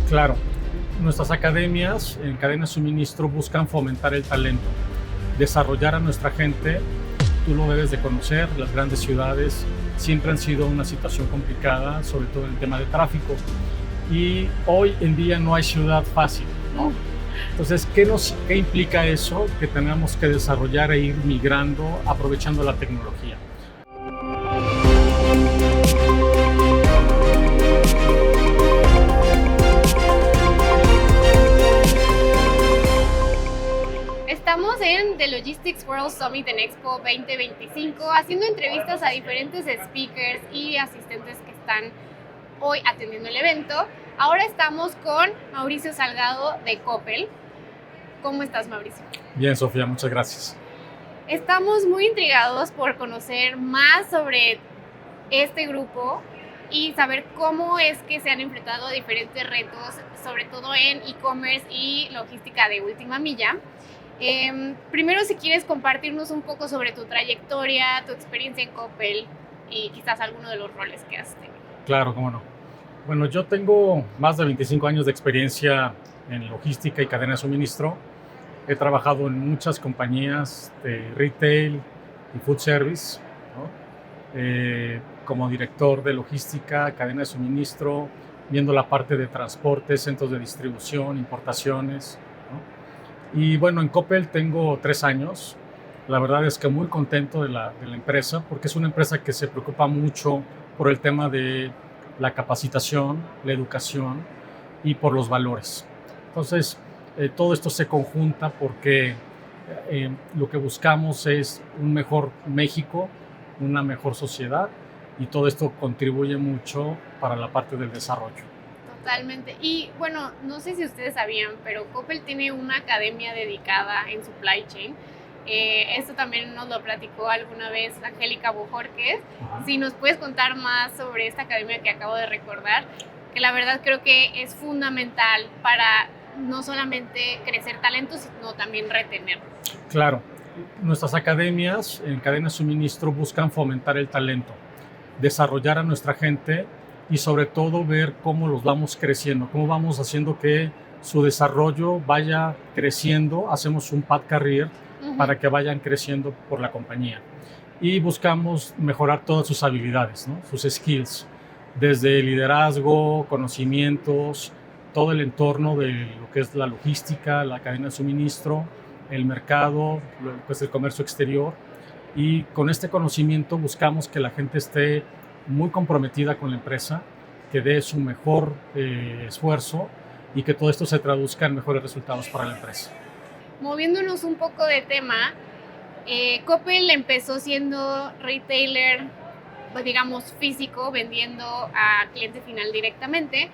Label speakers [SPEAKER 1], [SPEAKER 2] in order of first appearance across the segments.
[SPEAKER 1] Claro, nuestras academias en cadena de suministro buscan fomentar el talento, desarrollar a nuestra gente. Tú lo debes de conocer, las grandes ciudades siempre han sido una situación complicada, sobre todo en el tema de tráfico. Y hoy en día no hay ciudad fácil, ¿no? Entonces, ¿qué implica eso? Que tenemos que desarrollar e ir migrando aprovechando la tecnología.
[SPEAKER 2] Estamos en The Logistics World Summit en Expo 2025 haciendo entrevistas a diferentes speakers y asistentes que están hoy atendiendo el evento. Ahora estamos con Mauricio Salgado de Coppel. ¿Cómo estás, Mauricio?
[SPEAKER 1] Bien, Sofía, muchas gracias.
[SPEAKER 2] Estamos muy intrigados por conocer más sobre este grupo y saber cómo es que se han enfrentado a diferentes retos, sobre todo en e-commerce y logística de última milla. Primero, si quieres compartirnos un poco sobre tu trayectoria, tu experiencia en Coppel y quizás alguno de los roles que has tenido.
[SPEAKER 1] Claro, cómo no. Bueno, yo tengo más de 25 años de experiencia en logística y cadena de suministro. He trabajado en muchas compañías de retail y food service, ¿no? Como director de logística, cadena de suministro, viendo la parte de transporte, centros de distribución, importaciones, ¿no? Y bueno, en Coppel tengo 3 años. La verdad es que muy contento de la empresa, porque es una empresa que se preocupa mucho por el tema de la capacitación, la educación y por los valores. Entonces, todo esto se conjunta porque lo que buscamos es un mejor México, una mejor sociedad, y todo esto contribuye mucho para la parte del desarrollo.
[SPEAKER 2] Totalmente. Y bueno, no sé si ustedes sabían, pero Coppel tiene una academia dedicada en supply chain. Esto también nos lo platicó alguna vez Angélica Bojorquez. Si nos puedes contar más sobre esta academia que acabo de recordar, que la verdad creo que es fundamental para no solamente crecer talento, sino también retenerlo.
[SPEAKER 1] Claro, nuestras academias en cadena de suministro buscan fomentar el talento, desarrollar a nuestra gente y sobre todo ver cómo los vamos creciendo, cómo vamos haciendo que su desarrollo vaya creciendo. Hacemos un path career para que vayan creciendo por la compañía. Y buscamos mejorar todas sus habilidades, ¿no? Sus skills, desde liderazgo, conocimientos, todo el entorno de lo que es la logística, la cadena de suministro, el mercado, lo que es el comercio exterior. Y con este conocimiento buscamos que la gente esté muy comprometida con la empresa, que dé su mejor esfuerzo y que todo esto se traduzca en mejores resultados para la empresa.
[SPEAKER 2] Moviéndonos un poco de tema, Coppel empezó siendo retailer, digamos físico, vendiendo a cliente final directamente,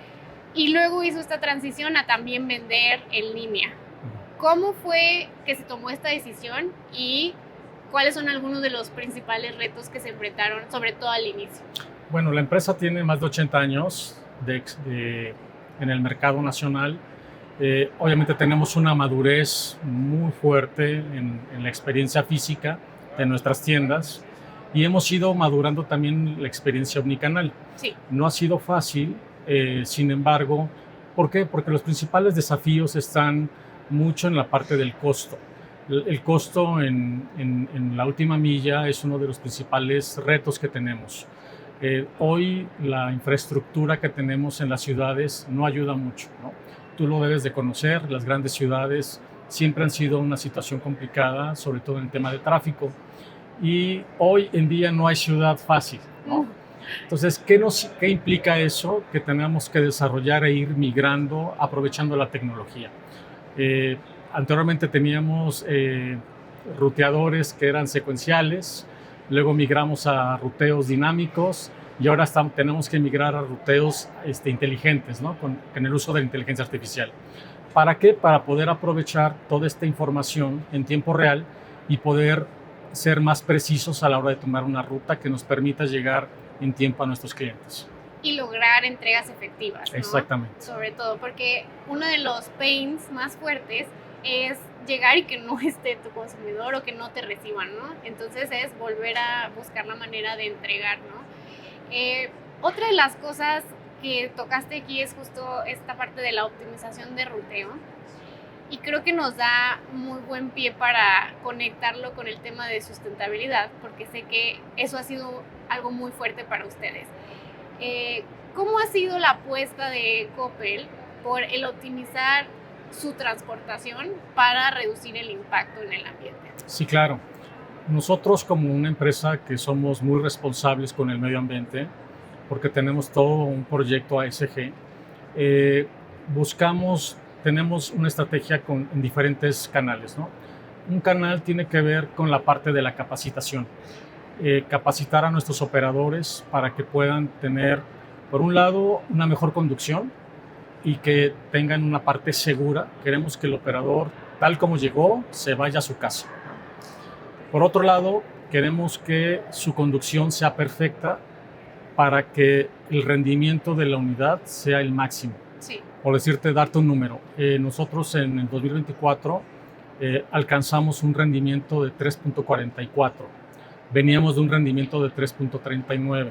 [SPEAKER 2] y luego hizo esta transición a también vender en línea. ¿Cómo fue que se tomó esta decisión y cuáles son algunos de los principales retos que se enfrentaron, sobre todo al inicio?
[SPEAKER 1] Bueno, la empresa tiene más de 80 años en el mercado nacional. Obviamente tenemos una madurez muy fuerte en la experiencia física de nuestras tiendas y hemos ido madurando también la experiencia omnicanal.
[SPEAKER 2] Sí.
[SPEAKER 1] No ha sido fácil, sin embargo, ¿por qué? Porque los principales desafíos están mucho en la parte del costo. El costo en la última milla es uno de los principales retos que tenemos. Hoy la infraestructura que tenemos en las ciudades no ayuda mucho, ¿no? Tú lo debes de conocer, las grandes ciudades siempre han sido una situación complicada, sobre todo en el tema de tráfico. Y hoy en día no hay ciudad fácil, ¿no? Entonces, ¿qué implica eso? Que tenemos que desarrollar e ir migrando aprovechando la tecnología. Anteriormente teníamos ruteadores que eran secuenciales, luego migramos a ruteos dinámicos y ahora tenemos que migrar a ruteos inteligentes, ¿no? Con el uso de la inteligencia artificial. ¿Para qué? Para poder aprovechar toda esta información en tiempo real y poder ser más precisos a la hora de tomar una ruta que nos permita llegar en tiempo a nuestros clientes.
[SPEAKER 2] Y lograr entregas efectivas, ¿no?
[SPEAKER 1] Exactamente.
[SPEAKER 2] Sobre todo porque uno de los pains más fuertes es llegar y que no esté tu consumidor o que no te reciban, ¿no? Entonces es volver a buscar la manera de entregar, ¿no? Otra de las cosas que tocaste aquí es justo esta parte de la optimización de ruteo. Y creo que nos da muy buen pie para conectarlo con el tema de sustentabilidad, porque sé que eso ha sido algo muy fuerte para ustedes. ¿Cómo ha sido la apuesta de Coppel por el optimizar su transportación para reducir el impacto en el ambiente?
[SPEAKER 1] Sí, claro. Nosotros como una empresa que somos muy responsables con el medio ambiente, porque tenemos todo un proyecto ASG, tenemos una estrategia en diferentes canales, ¿no? Un canal tiene que ver con la parte de la capacitación. Capacitar a nuestros operadores para que puedan tener, por un lado, una mejor conducción y que tengan una parte segura. Queremos que el operador, tal como llegó, se vaya a su casa. Por otro lado, queremos que su conducción sea perfecta para que el rendimiento de la unidad sea el máximo.
[SPEAKER 2] Sí.
[SPEAKER 1] Por decirte, darte un número, nosotros en el 2024 alcanzamos un rendimiento de 3.44. Veníamos de un rendimiento de 3.39.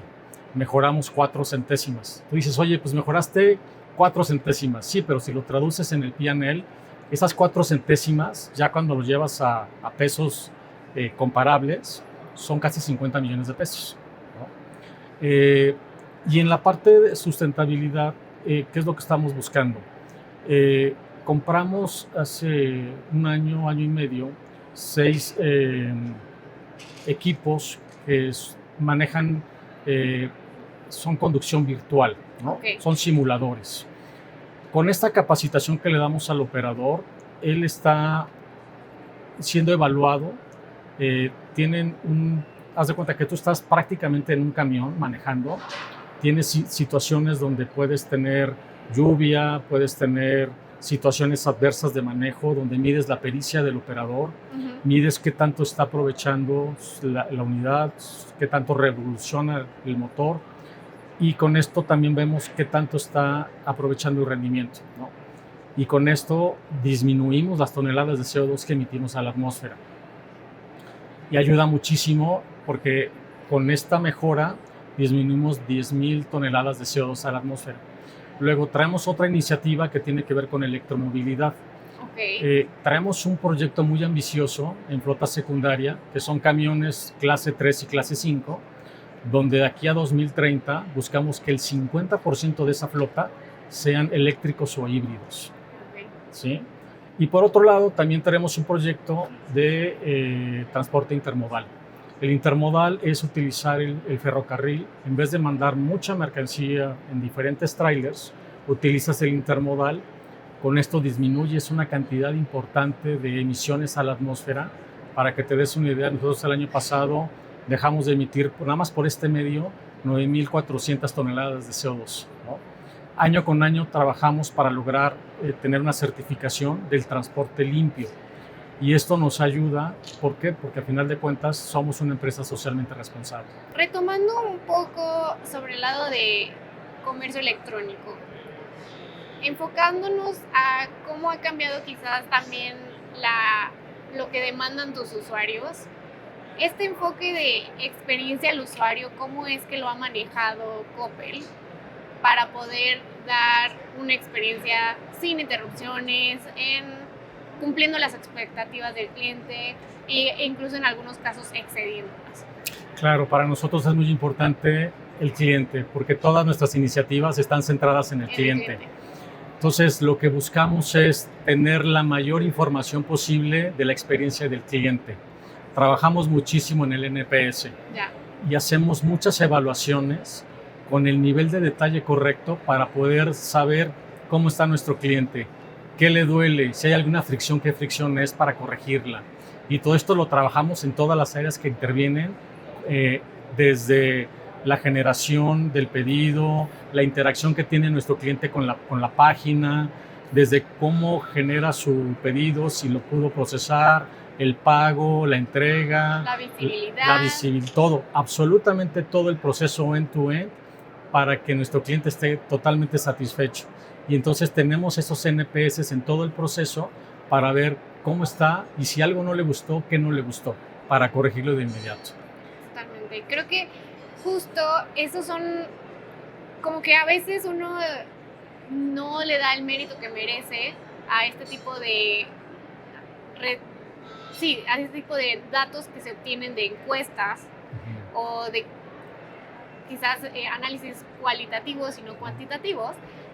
[SPEAKER 1] Mejoramos 4 centésimas. Tú dices, oye, pues mejoraste 4 centésimas. Sí, pero si lo traduces en el P&L, esas 4 centésimas, ya cuando lo llevas a pesos comparables, son casi 50 millones de pesos, ¿no? Y en la parte de sustentabilidad, ¿qué es lo que estamos buscando? Compramos hace un año y medio, 6 equipos que manejan, son conducción virtual, ¿no?
[SPEAKER 2] Okay.
[SPEAKER 1] Son simuladores. Con esta capacitación que le damos al operador, él está siendo evaluado. Haz de cuenta que tú estás prácticamente en un camión manejando. Tienes situaciones donde puedes tener lluvia, puedes tener situaciones adversas de manejo, donde mides la pericia del operador, mides qué tanto está aprovechando la unidad, qué tanto revoluciona el motor, y con esto también vemos qué tanto está aprovechando el rendimiento, ¿no? Y con esto disminuimos las toneladas de CO2 que emitimos a la atmósfera. Y ayuda muchísimo porque con esta mejora disminuimos 10,000 toneladas de CO2 a la atmósfera. Luego traemos otra iniciativa que tiene que ver con electromovilidad.
[SPEAKER 2] Okay.
[SPEAKER 1] Traemos un proyecto muy ambicioso en flota secundaria, que son camiones clase 3 y clase 5, donde de aquí a 2030 buscamos que el 50% de esa flota sean eléctricos o híbridos.
[SPEAKER 2] Okay.
[SPEAKER 1] ¿Sí? Y por otro lado, también tenemos un proyecto de transporte intermodal. El intermodal es utilizar el ferrocarril. En vez de mandar mucha mercancía en diferentes trailers, utilizas el intermodal. Con esto disminuyes una cantidad importante de emisiones a la atmósfera. Para que te des una idea, nosotros el año pasado dejamos de emitir, nada más por este medio, 9,400 toneladas de CO2, ¿no? Año con año trabajamos para lograr tener una certificación del transporte limpio. Y esto nos ayuda, ¿por qué? Porque al final de cuentas somos una empresa socialmente responsable.
[SPEAKER 2] Retomando un poco sobre el lado de comercio electrónico, enfocándonos a cómo ha cambiado quizás también lo que demandan tus usuarios, este enfoque de experiencia al usuario, ¿cómo es que lo ha manejado Coppel para poder dar una experiencia sin interrupciones, cumpliendo las expectativas del cliente e incluso en algunos casos excediéndolas?
[SPEAKER 1] Claro, para nosotros es muy importante el cliente, porque todas nuestras iniciativas están centradas en el cliente. Entonces, lo que buscamos es tener la mayor información posible de la experiencia del cliente. Trabajamos muchísimo en el NPS y hacemos muchas evaluaciones con el nivel de detalle correcto para poder saber cómo está nuestro cliente, qué le duele, si hay alguna fricción, qué fricción es para corregirla. Y todo esto lo trabajamos en todas las áreas que intervienen, desde la generación del pedido, la interacción que tiene nuestro cliente con la página, desde cómo genera su pedido, si lo pudo procesar, el pago, la entrega,
[SPEAKER 2] la visibilidad,
[SPEAKER 1] todo, absolutamente todo el proceso end-to-end para que nuestro cliente esté totalmente satisfecho. Y entonces tenemos esos NPS en todo el proceso para ver cómo está y si algo no le gustó, qué no le gustó, para corregirlo de inmediato.
[SPEAKER 2] Totalmente. Creo que justo esos son como que a veces uno no le da el mérito que merece a este tipo de a este tipo de datos que se obtienen de encuestas o de quizás análisis cualitativos y no cuantitativos,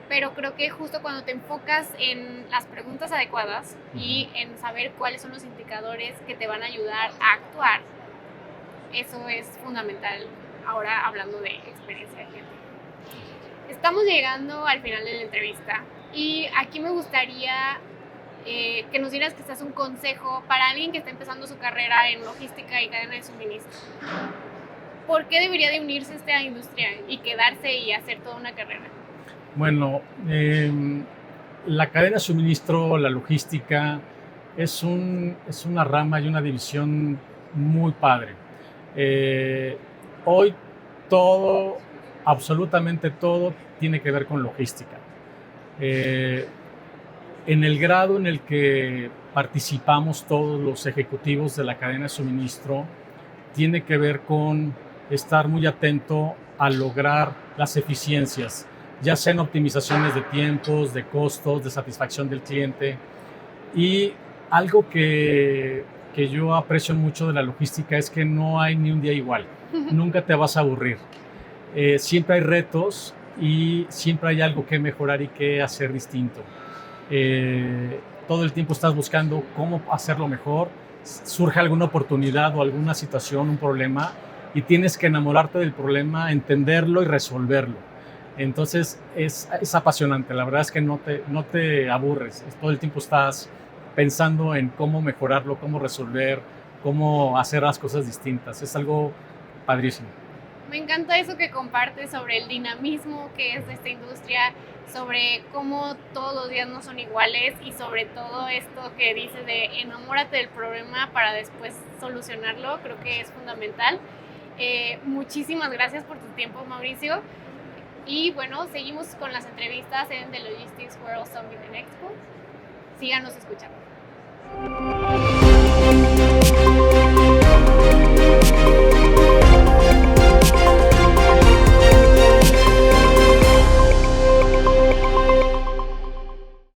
[SPEAKER 2] pero creo que justo cuando te enfocas en las preguntas adecuadas y en saber cuáles son los indicadores que te van a ayudar a actuar, eso es fundamental ahora hablando de experiencia de gente. Estamos llegando al final de la entrevista y aquí me gustaría que nos dieras quizás un consejo para alguien que está empezando su carrera en logística y cadena de suministro. ¿Por qué debería de unirse a esta industria y quedarse y hacer toda una carrera?
[SPEAKER 1] Bueno, la cadena de suministro, la logística, es una rama y una división muy padre. Hoy todo, absolutamente todo, tiene que ver con logística. En el grado en el que participamos todos los ejecutivos de la cadena de suministro, tiene que ver con estar muy atento a lograr las eficiencias, ya sean optimizaciones de tiempos, de costos, de satisfacción del cliente. Y algo que yo aprecio mucho de la logística es que no hay ni un día igual, nunca te vas a aburrir. Siempre hay retos y siempre hay algo que mejorar y que hacer distinto. Todo el tiempo estás buscando cómo hacerlo mejor, surge alguna oportunidad o alguna situación, un problema, y tienes que enamorarte del problema, entenderlo y resolverlo. Entonces es apasionante, la verdad es que no te aburres, todo el tiempo estás pensando en cómo mejorarlo, cómo resolver, cómo hacer las cosas distintas, es algo padrísimo.
[SPEAKER 2] Me encanta eso que compartes sobre el dinamismo que es de esta industria, sobre cómo todos los días no son iguales y sobre todo esto que dices de enamórate del problema para después solucionarlo, creo que es fundamental. Muchísimas gracias por tu tiempo, Mauricio. Y bueno, seguimos con las entrevistas en The Logistics World Summit and Expo. Síganos escuchando.